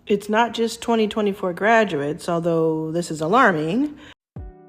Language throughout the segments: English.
It's not just 2024 graduates, although this is alarming.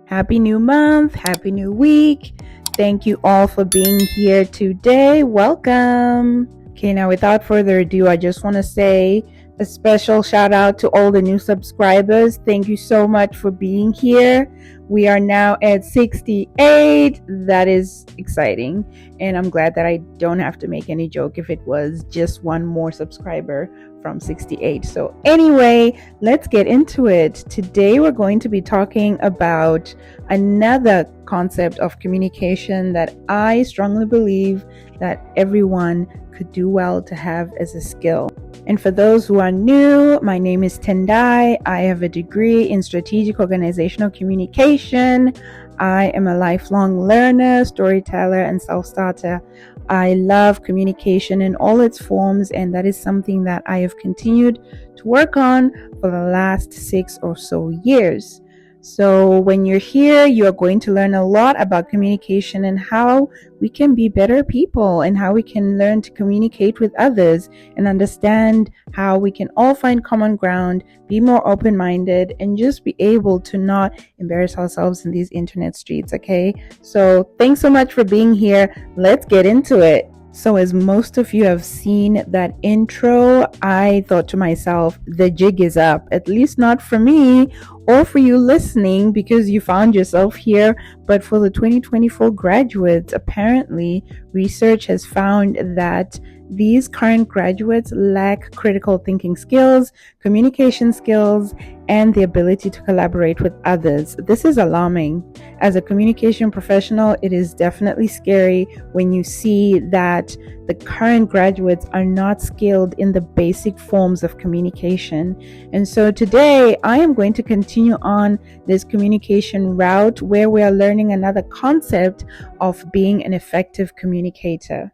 Happy new month, happy new week. Thank you all for being here today. Welcome. Okay, now without further ado, I just want to say a special shout out to all the new subscribers. Thank you so much for being here. We are now at 68. That is exciting. And I'm glad that I don't have to make any joke if it was just one more subscriber from 68. So anyway, let's get into it. Today we're going to be talking about another concept of communication that I strongly believe that everyone could do well to have as a skill. And for those who are new, my name is Tendai. I have a degree in strategic organizational communication. I am a lifelong learner, storyteller, and self-starter. I love communication in all its forms, and that is something that I have continued to work on for the last 6 or so years. So when you're here, you are going to learn a lot about communication and how we can be better people and how we can learn to communicate with others and understand how we can all find common ground, be more open-minded, and just be able to not embarrass ourselves in these internet streets, okay? So thanks so much for being here. Let's get into it. So as most of you have seen that intro, I thought to myself, the jig is up, at least not for me or for you listening because you found yourself here. But for the 2024 graduates, apparently research has found that these current graduates lack critical thinking skills, communication skills, and the ability to collaborate with others. This is alarming. As a communication professional, it is definitely scary when you see that the current graduates are not skilled in the basic forms of communication. And so today I am going to continue on this communication route where we are learning another concept of being an effective communicator.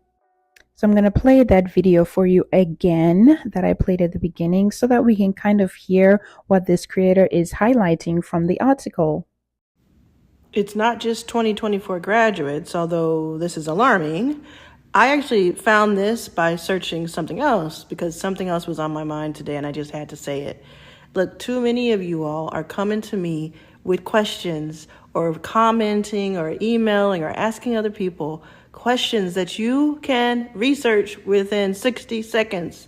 So I'm going to play that video for you again that I played at the beginning so that we can kind of hear what this creator is highlighting from the article. It's not just 2024 graduates, although this is alarming. I actually found this by searching something else because something else was on my mind today and I just had to say it. Look, too many of you all are coming to me with questions or commenting or emailing or asking other people questions that you can research within 60 seconds.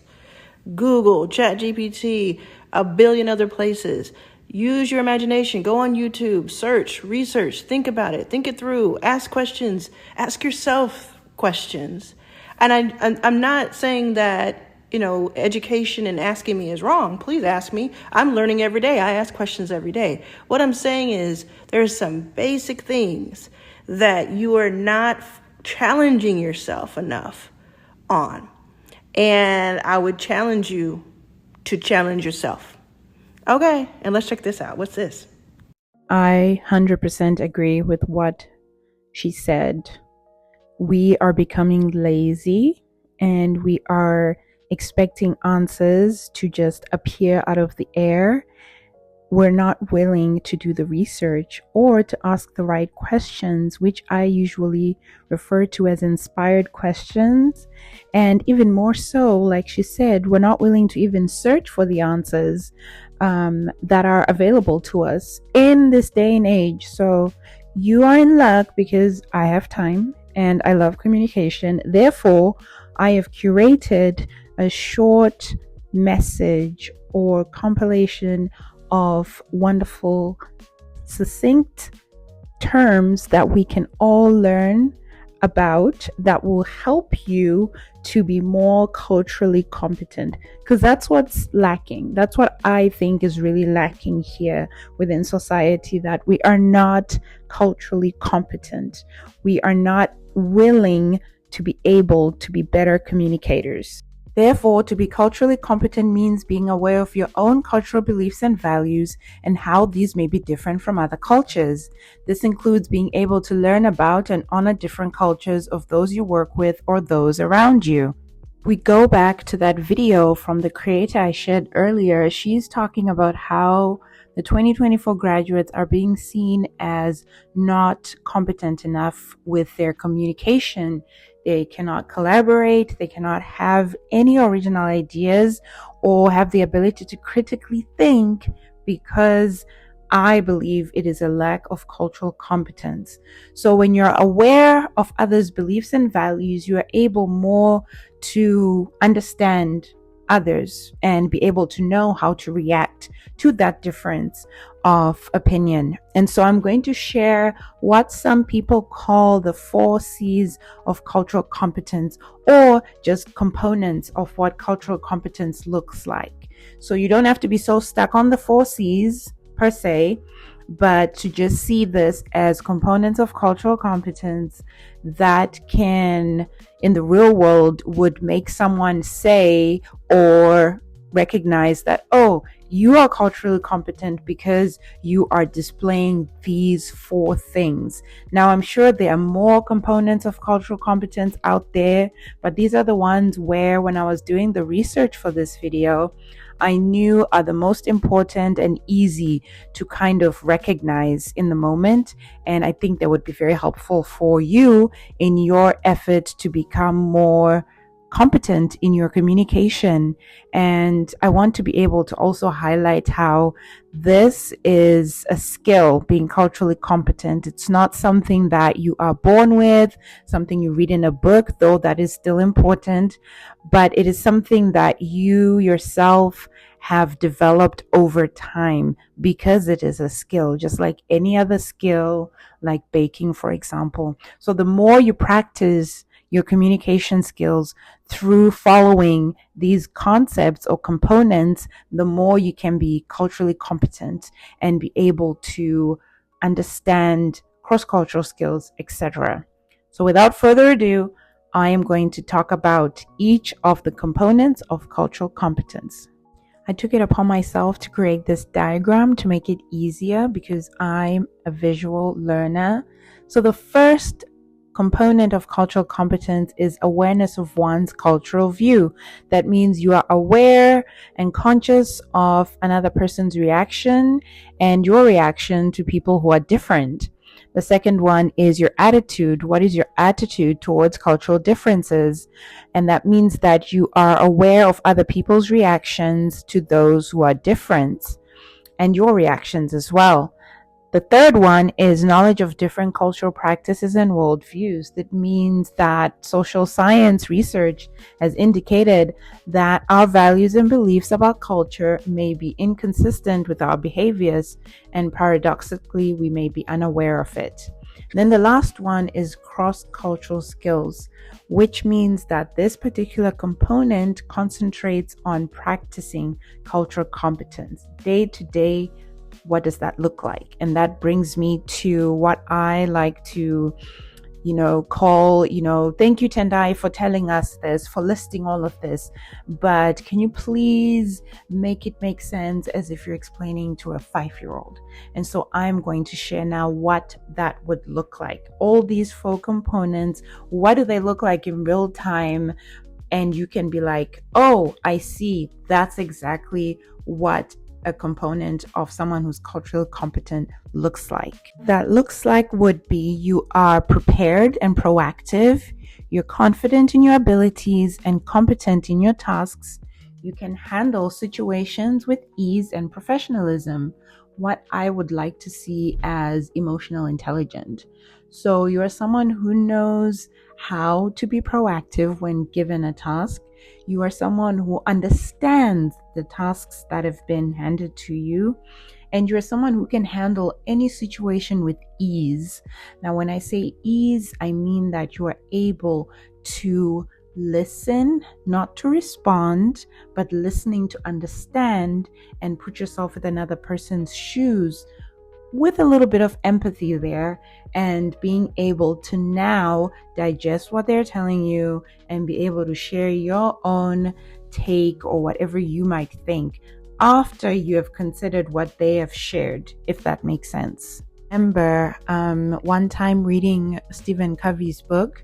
Google, ChatGPT, a billion other places. Use your imagination. Go on YouTube, search, research, think about it, think it through, ask questions, ask yourself questions. And I'm not saying that, education and asking me is wrong. Please ask me. I'm learning every day. I ask questions every day. What I'm saying is there's some basic things that you are not challenging yourself enough on. And I would challenge you to challenge yourself. Okay, and let's check this out. What's this? I 100% agree with what she said. We are becoming lazy and we are expecting answers to just appear out of the air. We're not willing to do the research or to ask the right questions, which I usually refer to as inspired questions. And even more so, like she said, we're not willing to even search for the answers that are available to us in this day and age. So you are in luck because I have time and I love communication. Therefore, I have curated a short message or compilation of wonderful, succinct terms that we can all learn about that will help you to be more culturally competent, because that's what's lacking. That's what I think is really lacking here within society, that we are not culturally competent. We are not willing to be able to be better communicators. Therefore, to be culturally competent means being aware of your own cultural beliefs and values and how these may be different from other cultures. This includes being able to learn about and honor different cultures of those you work with or those around you. We go back to that video from the creator I shared earlier. She's talking about how the 2024 graduates are being seen as not competent enough with their communication. They cannot collaborate, they cannot have any original ideas, or have the ability to critically think, because I believe it is a lack of cultural competence. So when you're aware of others' beliefs and values, you are able more to understand others and be able to know how to react to that difference of opinion. And so I'm going to share what some people call the 4 C's of cultural competence, or just components of what cultural competence looks like. So you don't have to be so stuck on the 4 C's per se, but to just see this as components of cultural competence that can, in the real world, would make someone say or recognize that, oh, you are culturally competent because you are displaying these 4 things. Now, I'm sure there are more components of cultural competence out there, but these are the ones where, when I was doing the research for this video, I knew are the most important and easy to kind of recognize in the moment. And I think that would be very helpful for you in your effort to become more competent in your communication. And I want to be able to also highlight how this is a skill, being culturally competent. It's not something that you are born with, something you read in a book, though that is still important, but it is something that you yourself have developed over time, because it is a skill, just like any other skill, like baking, for example. So the more you practice your communication skills through following these concepts or components, the more you can be culturally competent and be able to understand cross-cultural skills, etc. So without further ado, I am going to talk about each of the components of cultural competence. I took it upon myself to create this diagram to make it easier because I'm a visual learner. So the first component of cultural competence is awareness of one's cultural view. That means you are aware and conscious of another person's reaction and your reaction to people who are different. The second one is your attitude. What is your attitude towards cultural differences? And that means that you are aware of other people's reactions to those who are different, and your reactions as well. The third one is knowledge of different cultural practices and worldviews. That means that social science research has indicated that our values and beliefs about culture may be inconsistent with our behaviors, and paradoxically, we may be unaware of it. Then the last one is cross-cultural skills, which means that this particular component concentrates on practicing cultural competence day to day. What does that look like? And that brings me to what I like to, call, thank you, Tendai, for telling us this, for listing all of this. But can you please make it make sense as if you're explaining to a 5-year-old? And so I'm going to share now what that would look like. All these 4 components, what do they look like in real time? And you can be like, oh, I see. That's exactly what a component of someone who's culturally competent looks like. That looks like would be you are prepared and proactive, you're confident in your abilities and competent in your tasks, you can handle situations with ease and professionalism, what I would like to see as emotional intelligent. So you're someone who knows how to be proactive when given a task. You are someone who understands the tasks that have been handed to you, and you're someone who can handle any situation with ease. Now, when I say ease, I mean that you are able to listen, not to respond, but listening to understand and put yourself in another person's shoes with a little bit of empathy there, and being able to now digest what they're telling you and be able to share your own take or whatever you might think after you have considered what they have shared, if that makes sense. I remember one time reading Stephen Covey's book,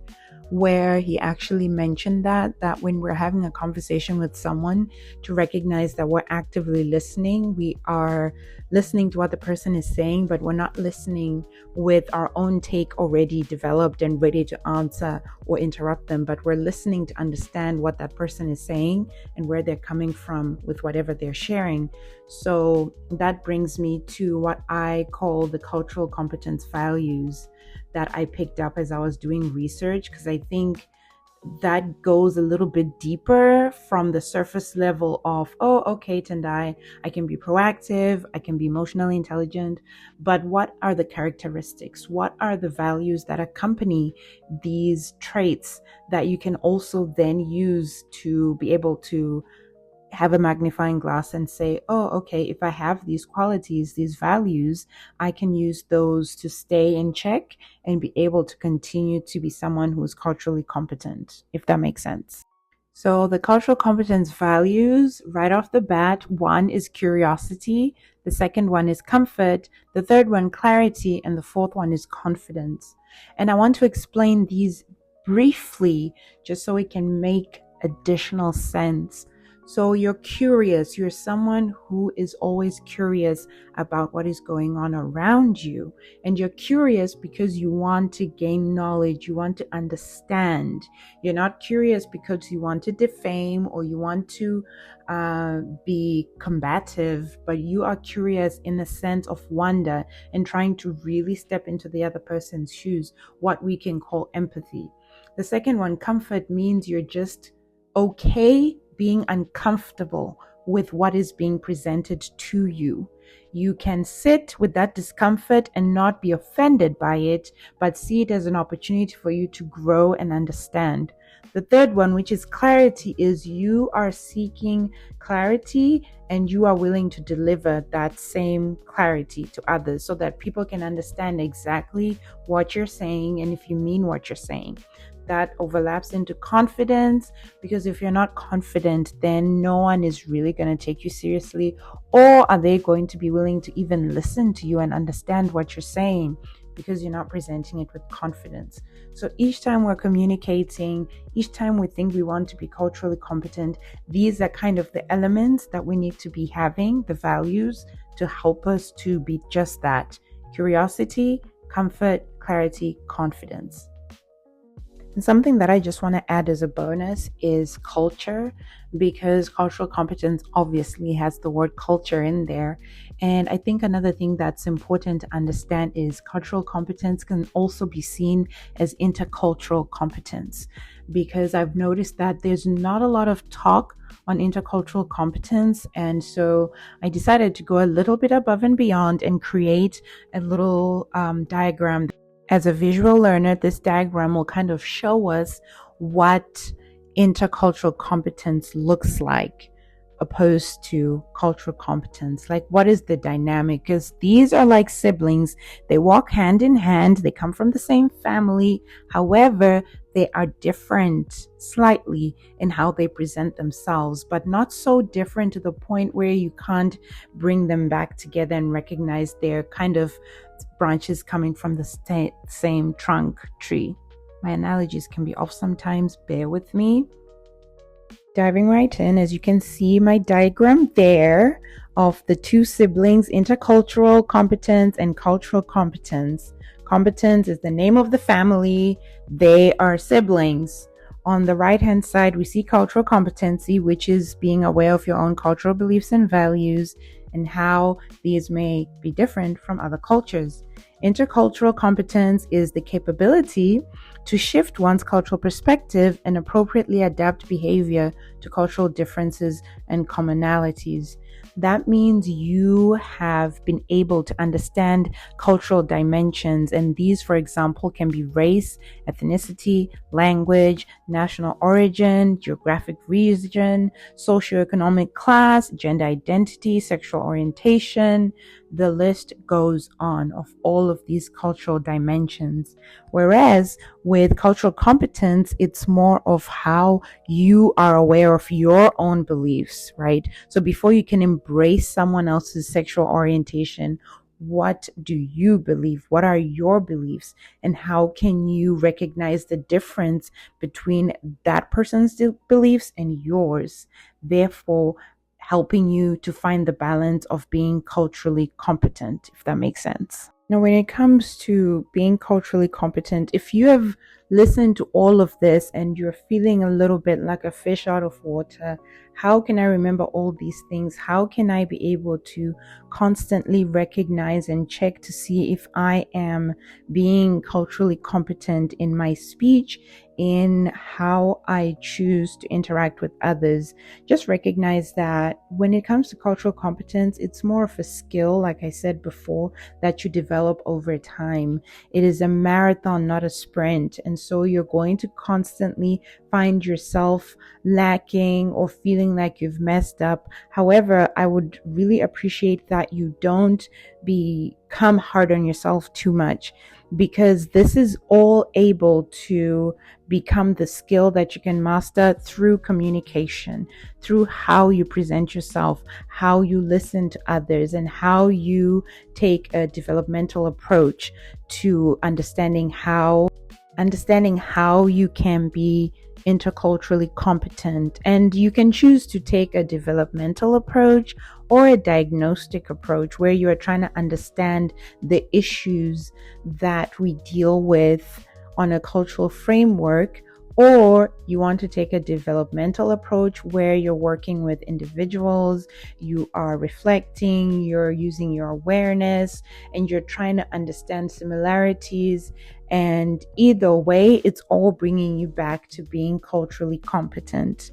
where he actually mentioned that when we're having a conversation with someone, to recognize that we're actively listening. We are listening to what the person is saying, but we're not listening with our own take already developed and ready to answer or interrupt them, but we're listening to understand what that person is saying and where they're coming from with whatever they're sharing. So that brings me to what I call the cultural competence values that I picked up as I was doing research, because I think that goes a little bit deeper from the surface level of, oh, okay, Tendai, I can be proactive, I can be emotionally intelligent, but what are the characteristics? What are the values that accompany these traits that you can also then use to be able to have a magnifying glass and say, oh, okay, if I have these qualities, these values, I can use those to stay in check and be able to continue to be someone who is culturally competent, if that makes sense. So the cultural competence values right off the bat, one is curiosity, the second one is comfort, the third one clarity, and the fourth one is confidence. And I want to explain these briefly just so it can make additional sense. So you're curious, you're someone who is always curious about what is going on around you. And you're curious because you want to gain knowledge, you want to understand. You're not curious because you want to defame or you want to be combative, but you are curious in the sense of wonder and trying to really step into the other person's shoes, what we can call empathy. The second one, comfort, means you're just okay being uncomfortable with what is being presented to you. You can sit with that discomfort and not be offended by it, but see it as an opportunity for you to grow and understand. The third one, which is clarity, is you are seeking clarity and you are willing to deliver that same clarity to others so that people can understand exactly what you're saying and if you mean what you're saying. That overlaps into confidence, because if you're not confident, then no one is really going to take you seriously, or are they going to be willing to even listen to you and understand what you're saying, because you're not presenting it with confidence. So each time we're communicating, each time we think we want to be culturally competent, these are kind of the elements that we need to be having, the values, to help us to be just that: curiosity, comfort, clarity, confidence. And something that I just want to add as a bonus is culture, because cultural competence obviously has the word culture in there. And I think another thing that's important to understand is cultural competence can also be seen as intercultural competence, because I've noticed that there's not a lot of talk on intercultural competence. And so I decided to go a little bit above and beyond and create a little diagram. As a visual learner, this diagram will kind of show us what intercultural competence looks like opposed to cultural competence. Like, what is the dynamic? Because these are like siblings. They walk hand in hand. They come from the same family. However, they are different slightly in how they present themselves, but not so different to the point where you can't bring them back together and recognize they're kind of branches coming from the same trunk tree. My analogies can be off sometimes, bear with me. Diving right in, as you can see my diagram there of the two siblings, intercultural competence and cultural competence. Competence is the name of the family. They are siblings. On the right-hand side, we see cultural competency, which is being aware of your own cultural beliefs and values and how these may be different from other cultures. Intercultural competence is the capability to shift one's cultural perspective and appropriately adapt behavior to cultural differences and commonalities. That means you have been able to understand cultural dimensions, and these, for example, can be race, ethnicity, language, national origin, geographic region, socioeconomic class, gender identity, sexual orientation. The list goes on of all of these cultural dimensions. Whereas with cultural competence, it's more of how you are aware of your own beliefs, right? So before you can embrace someone else's sexual orientation what do you believe? What are your beliefs? And how can you recognize the difference between that person's beliefs and yours? Therefore, helping you to find the balance of being culturally competent, if that makes sense. Now, when it comes to being culturally competent, if you have listened to all of this and you're feeling a little bit like a fish out of water, how can I remember all these things? How can I be able to constantly recognize and check to see if I am being culturally competent in my speech, in how I choose to interact with others? Just recognize that when it comes to cultural competence, it's more of a skill, like I said before, that you develop over time. It is a marathon, not a sprint. And so you're going to constantly find yourself lacking or feeling like you've messed up. However, I would really appreciate that you don't become hard on yourself too much, because this is all able to become the skill that you can master through communication, through how you present yourself, how you listen to others, and how you take a developmental approach to understanding how you can be interculturally competent. And you can choose to take a developmental approach or a diagnostic approach, where you are trying to understand the issues that we deal with on a cultural framework. Or you want to take a developmental approach where you're working with individuals, you are reflecting, you're using your awareness, and you're trying to understand similarities. And either way, it's all bringing you back to being culturally competent.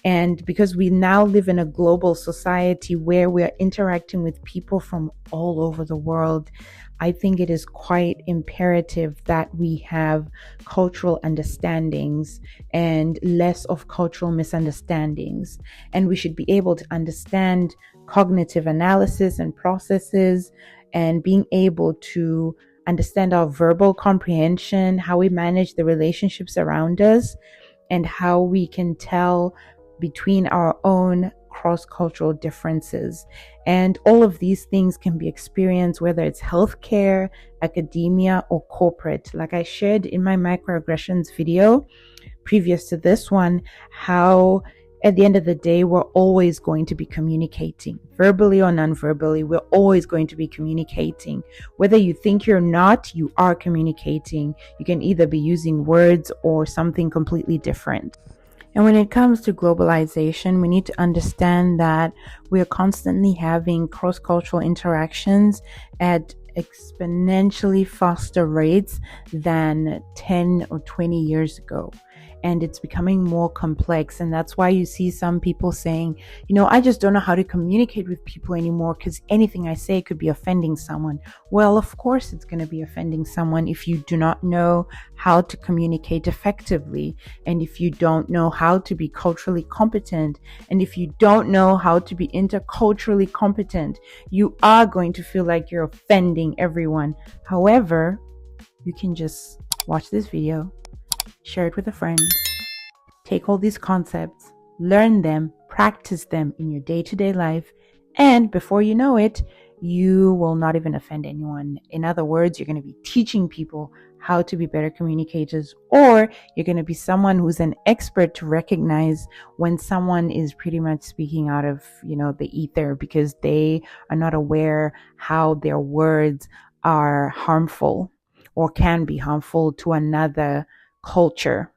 And because we now live in a global society where we are interacting with people from all over the world, I think it is quite imperative that we have cultural understandings and less of cultural misunderstandings. And we should be able to understand cognitive analysis and processes, and being able to understand our verbal comprehension, how we manage the relationships around us, and how we can tell between our own cross-cultural differences. And all of these things can be experienced whether it's healthcare, academia, or corporate. Like I shared in my microaggressions video previous to this one, how at the end of the day, we're always going to be communicating, verbally or non-verbally. We're always going to be communicating. Whether you think you're not, you are communicating. You can either be using words or something completely different. And when it comes to globalization, we need to understand that we are constantly having cross-cultural interactions at exponentially faster rates than 10 or 20 years ago. And it's becoming more complex. And that's why you see some people saying, I just don't know how to communicate with people anymore, because anything I say could be offending someone. Well, of course it's going to be offending someone if you do not know how to communicate effectively, and if you don't know how to be culturally competent, and if you don't know how to be interculturally competent, you are going to feel like you're offending everyone. However, you can just watch this video, share it with a friend, take all these concepts, learn them, practice them in your day-to-day life, and before you know it, you will not even offend anyone. In other words, you're going to be teaching people how to be better communicators, or you're going to be someone who's an expert to recognize when someone is pretty much speaking out of, the ether, because they are not aware how their words are harmful or can be harmful to another culture,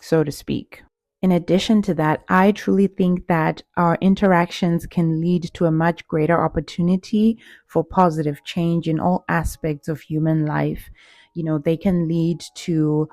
so to speak. In addition to that, I truly think that our interactions can lead to a much greater opportunity for positive change in all aspects of human life. They can lead to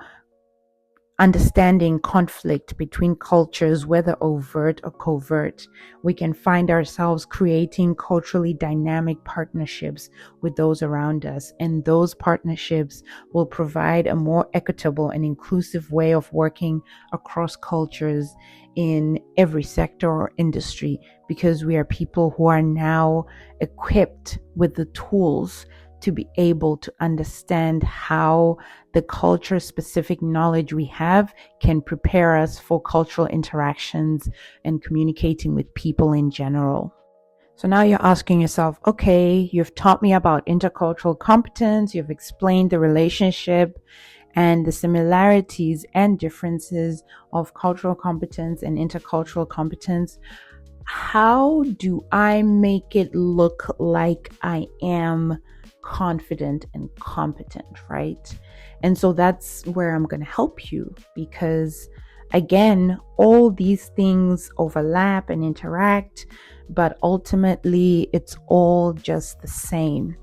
understanding conflict between cultures, whether overt or covert. We can find ourselves creating culturally dynamic partnerships with those around us, and those partnerships will provide a more equitable and inclusive way of working across cultures in every sector or industry, because we are people who are now equipped with the tools to be able to understand how the culture specific knowledge we have can prepare us for cultural interactions and communicating with people in general. So now you're asking yourself, okay, you've taught me about intercultural competence, you've explained the relationship and the similarities and differences of cultural competence and intercultural competence. How do I make it look like I am confident and competent, right? And so that's where I'm going to help you, because again, all these things overlap and interact, but ultimately it's all just the same.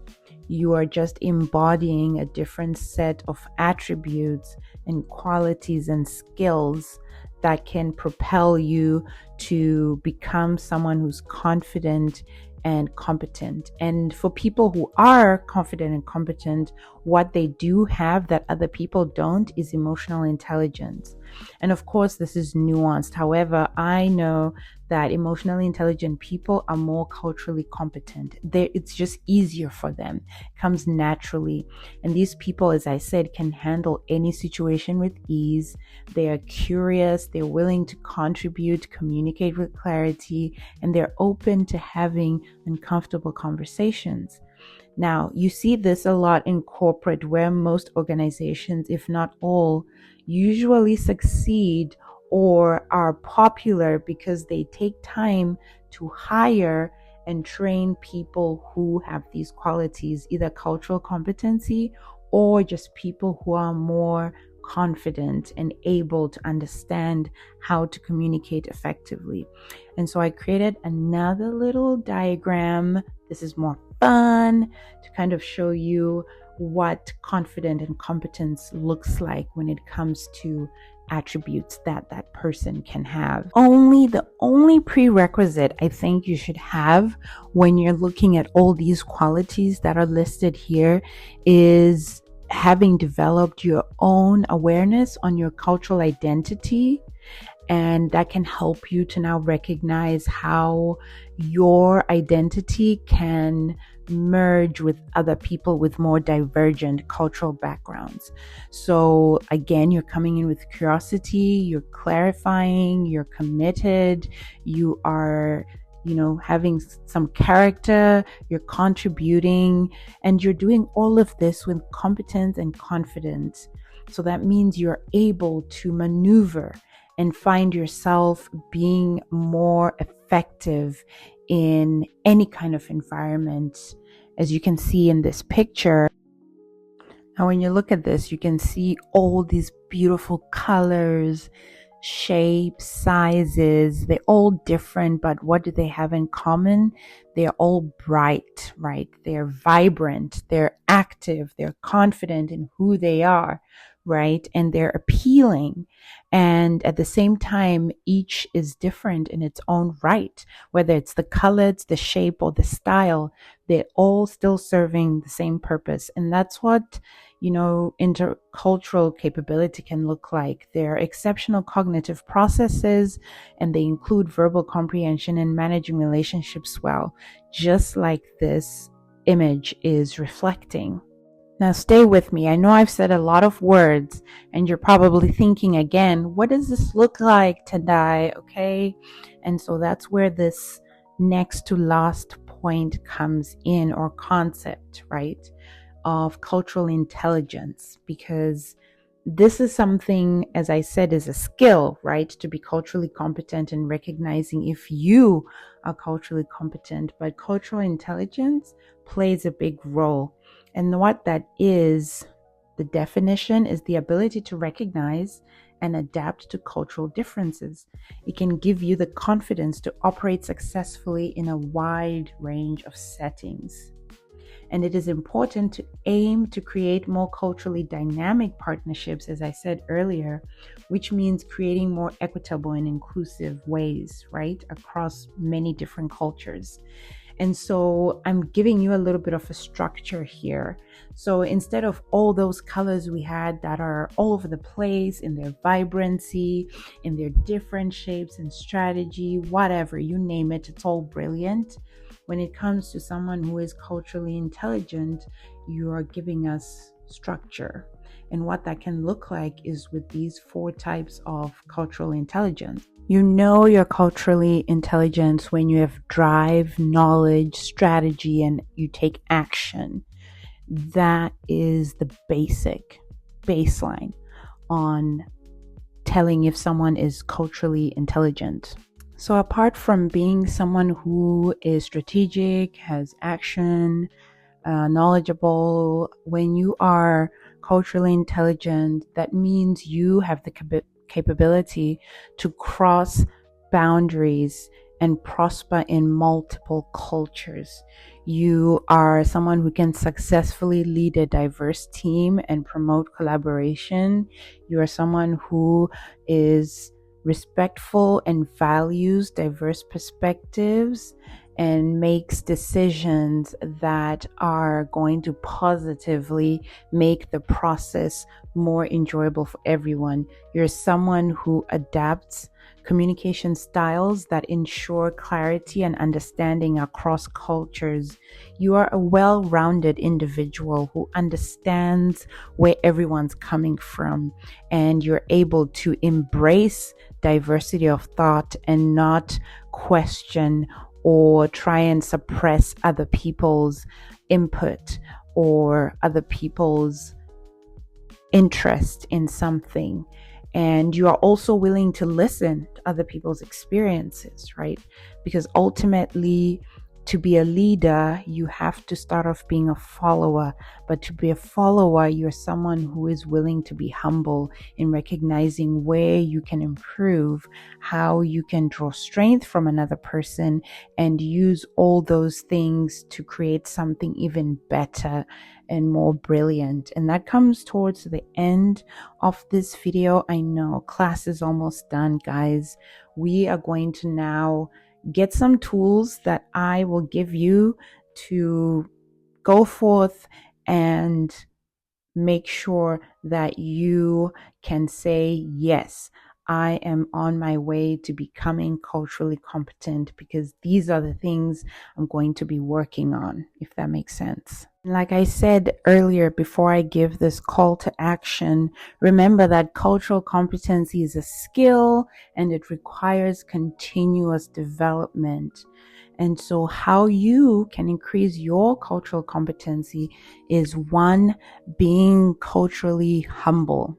You are just embodying a different set of attributes and qualities and skills that can propel you to become someone who's confident and competent. And for people who are confident and competent, what they do have that other people don't is emotional intelligence. And of course, this is nuanced. However, I know that emotionally intelligent people are more culturally competent. It's just easier for them. It comes naturally. And these people, as I said, can handle any situation with ease. They are curious, they're willing to contribute, communicate with clarity, and they're open to having uncomfortable conversations. Now, you see this a lot in corporate, where most organizations, if not all, usually succeed or are popular because they take time to hire and train people who have these qualities, either cultural competency or just people who are more confident and able to understand how to communicate effectively. And so I created another little diagram. This is more fun to kind of show you what confident and competence looks like when it comes to attributes that that person can have. The only prerequisite I think you should have when you're looking at all these qualities that are listed here is having developed your own awareness on your cultural identity. And that can help you to now recognize how your identity can merge with other people with more divergent cultural backgrounds. So again, you're coming in with curiosity, you're clarifying, you're committed, you are having some character, you're contributing, and you're doing all of this with competence and confidence. So that means you're able to maneuver and find yourself being more effective in any kind of environment, as you can see in this picture. Now, when you look at this, you can see all these beautiful colors, shapes, sizes. They're all different, but what do they have in common? They're all bright, right? They're vibrant, they're active, they're confident in who they are, right? And they're appealing. And at the same time, each is different in its own right, whether it's the color, it's the shape, or the style. They're all still serving the same purpose. And that's what intercultural capability can look like. They're exceptional cognitive processes, and they include verbal comprehension and managing relationships well, just like this image is reflecting. Now, stay with me. I know I've said a lot of words, and you're probably thinking again, what does this look like, Tendai? Okay. And so that's where this next to last point comes in, or concept, right? Of cultural intelligence, because this is something, as I said, is a skill, right? To be culturally competent and recognizing if you are culturally competent, but cultural intelligence plays a big role. And what that is, the definition is the ability to recognize and adapt to cultural differences. It can give you the confidence to operate successfully in a wide range of settings. And it is important to aim to create more culturally dynamic partnerships, as I said earlier, which means creating more equitable and inclusive ways, right, across many different cultures. And so I'm giving you a little bit of a structure here. So instead of all those colors we had that are all over the place in their vibrancy, in their different shapes and strategy, whatever, you name it, it's all brilliant. When it comes to someone who is culturally intelligent, you are giving us structure. And what that can look like is with these 4 types of cultural intelligence. You know you're culturally intelligent when you have drive, knowledge, strategy, and you take action. That is the baseline on telling if someone is culturally intelligent. So, apart from being someone who is strategic, has action, knowledgeable, when you are culturally intelligent, that means you have the capability to cross boundaries and prosper in multiple cultures. You are someone who can successfully lead a diverse team and promote collaboration. You are someone who is respectful and values diverse perspectives and makes decisions that are going to positively make the process more enjoyable for everyone. You're someone who adapts communication styles that ensure clarity and understanding across cultures. You are a well-rounded individual who understands where everyone's coming from, and you're able to embrace diversity of thought and not question or try and suppress other people's input or other people's interest in something. And you are also willing to listen to other people's experiences, right? Because ultimately, to be a leader, you have to start off being a follower. But to be a follower, you're someone who is willing to be humble in recognizing where you can improve, how you can draw strength from another person, and use all those things to create something even better and more brilliant. And that comes towards the end of this video. I know class is almost done, guys. We are going to now get some tools that I will give you to go forth and make sure that you can say, yes, I am on my way to becoming culturally competent, because these are the things I'm going to be working on, if that makes sense. Like I said earlier, before I give this call to action, remember that cultural competency is a skill and it requires continuous development. And so, how you can increase your cultural competency is one, being culturally humble.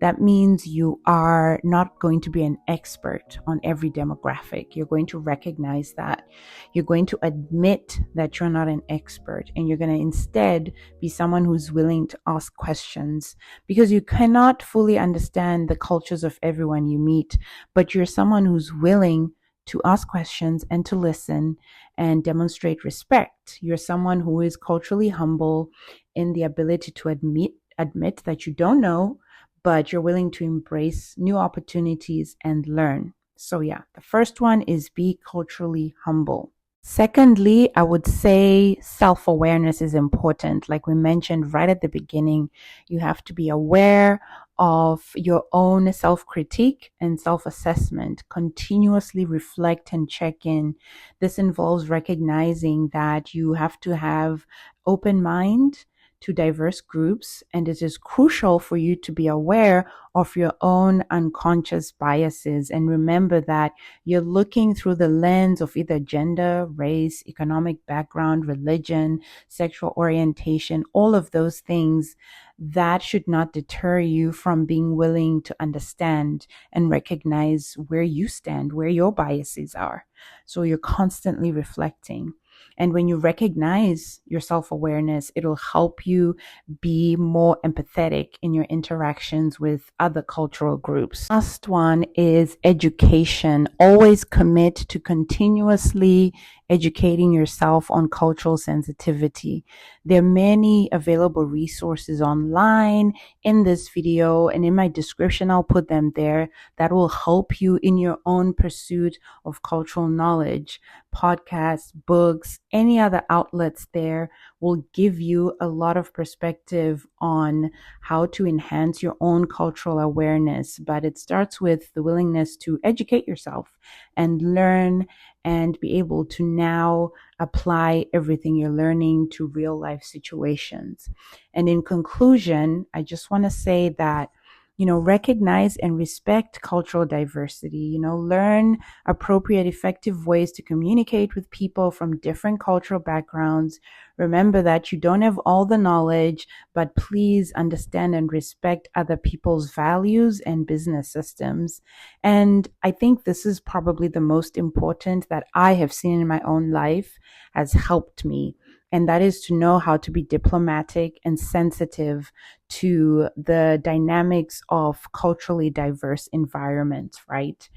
That means you are not going to be an expert on every demographic. You're going to recognize that. You're going to admit that you're not an expert, and you're going to instead be someone who's willing to ask questions, because you cannot fully understand the cultures of everyone you meet, but you're someone who's willing to ask questions and to listen and demonstrate respect. You're someone who is culturally humble in the ability to admit that you don't know, but you're willing to embrace new opportunities and learn. So yeah, the first one is be culturally humble. Secondly, I would say self-awareness is important. Like we mentioned right at the beginning, you have to be aware of your own self-critique and self-assessment. Continuously reflect and check in. This involves recognizing that you have to have open mind to diverse groups, and it is crucial for you to be aware of your own unconscious biases, and remember that you're looking through the lens of either gender, race, economic background, religion, sexual orientation, all of those things. That should not deter you from being willing to understand and recognize where you stand, where your biases are. So you're constantly reflecting. And when you recognize your self-awareness, it'll help you be more empathetic in your interactions with other cultural groups. Last one is education. Always commit to continuously educating yourself on cultural sensitivity. There are many available resources online in this video, and in my description, I'll put them there that will help you in your own pursuit of cultural knowledge. Podcasts, books, any other outlets there will give you a lot of perspective on how to enhance your own cultural awareness. But it starts with the willingness to educate yourself and learn and be able to now apply everything you're learning to real life situations. And in conclusion, I just want to say that recognize and respect cultural diversity, learn appropriate, effective ways to communicate with people from different cultural backgrounds. Remember that you don't have all the knowledge, but please understand and respect other people's values and business systems. And I think this is probably the most important that I have seen in my own life has helped me. And that is to know how to be diplomatic and sensitive to the dynamics of culturally diverse environments, right?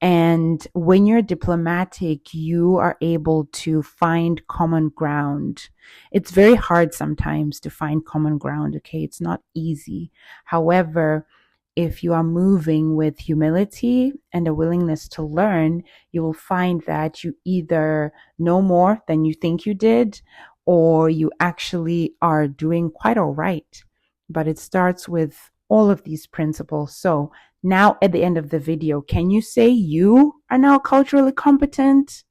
And when you're diplomatic, you are able to find common ground. It's very hard sometimes to find common ground, okay? It's not easy. However, if you are moving with humility and a willingness to learn, you will find that you either know more than you think you did, or you actually are doing quite all right. But it starts with all of these principles. So now at the end of the video, can you say you are now culturally competent?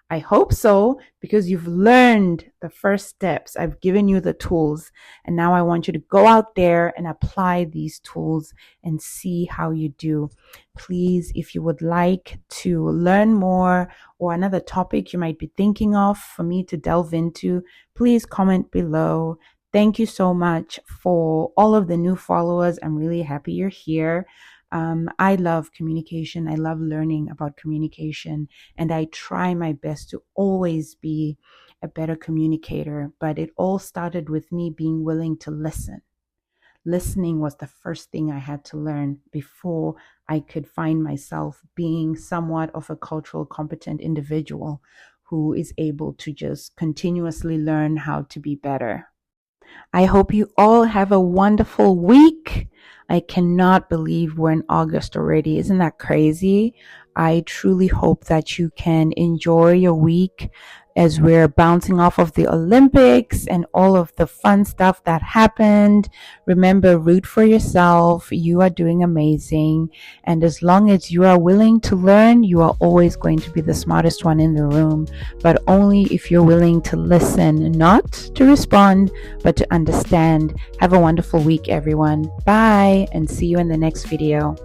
I hope so, because you've learned the first steps. I've given you the tools, and now I want you to go out there and apply these tools and see how you do. Please, if you would like to learn more or another topic you might be thinking of for me to delve into, please comment below. Thank you so much for all of the new followers. I'm really happy you're here. I love communication. I love learning about communication, and I try my best to always be a better communicator. But it all started with me being willing to listen. Listening was the first thing I had to learn before I could find myself being somewhat of a cultural competent individual who is able to just continuously learn how to be better. I hope you all have a wonderful week. I cannot believe we're in August already. Isn't that crazy? I truly hope that you can enjoy your week as we're bouncing off of the Olympics and all of the fun stuff that happened. Remember, root for yourself. You are doing amazing. And as long as you are willing to learn, you are always going to be the smartest one in the room. But only if you're willing to listen, not to respond, but to understand. Have a wonderful week, everyone. Bye, and see you in the next video.